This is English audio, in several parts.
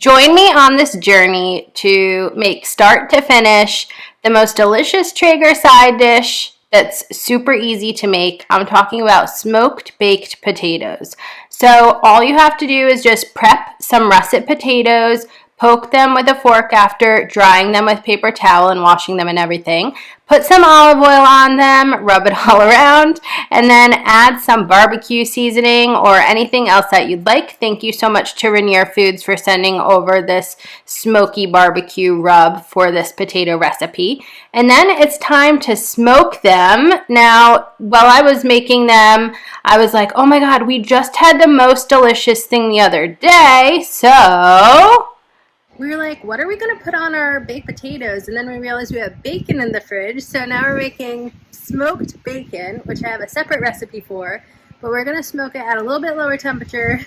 Join me on this journey to make start to finish the most delicious Traeger side dish that's super easy to make. I'm talking about smoked baked potatoes. So all you have to do is just prep some russet potatoes, poke them with a fork after drying them with paper towel and washing them and everything. Put some olive oil on them, rub it all around, and then add some barbecue seasoning or anything else that you'd like. Thank you so much to Rainier Foods for sending over this smoky barbecue rub for this potato recipe. And then it's time to smoke them. Now, while I was making them, I was like, oh my God, we just had the most delicious thing the other day, so we were like, what are we going to put on our baked potatoes? And then we realized we have bacon in the fridge. So now we're making smoked bacon, which I have a separate recipe for. But we're going to smoke it at a little bit lower temperature,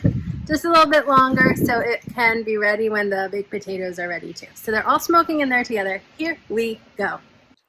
just a little bit longer, so it can be ready when the baked potatoes are ready too. So they're all smoking in there together. Here we go.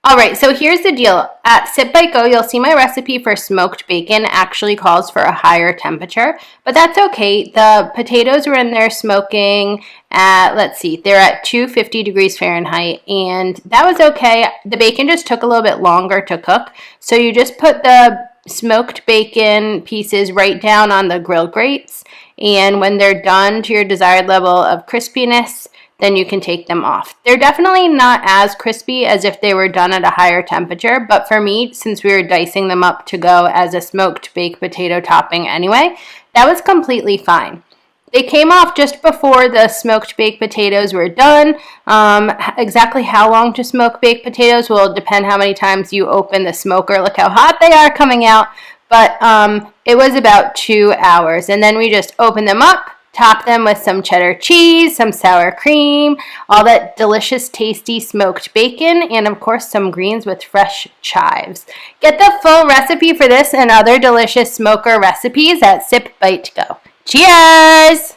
All right, so here's the deal. At Sip Bite Go, you'll see my recipe for smoked bacon actually calls for a higher temperature, but that's okay. The potatoes were in there smoking at, let's see, they're at 250 degrees Fahrenheit, and that was okay. The bacon just took a little bit longer to cook, so you just put the smoked bacon pieces right down on the grill grates, and when they're done to your desired level of crispiness, then you can take them off. They're definitely not as crispy as if they were done at a higher temperature, but for me, since we were dicing them up to go as a smoked baked potato topping anyway, that was completely fine. They came off just before the smoked baked potatoes were done. Exactly how long to smoke baked potatoes will depend how many times you open the smoker. Look how hot they are coming out. But it was about 2 hours. And then we just open them up, top them with some cheddar cheese, some sour cream, all that delicious, tasty smoked bacon, and of course some greens with fresh chives. Get the full recipe for this and other delicious smoker recipes at Sip Bite Go. Cheers!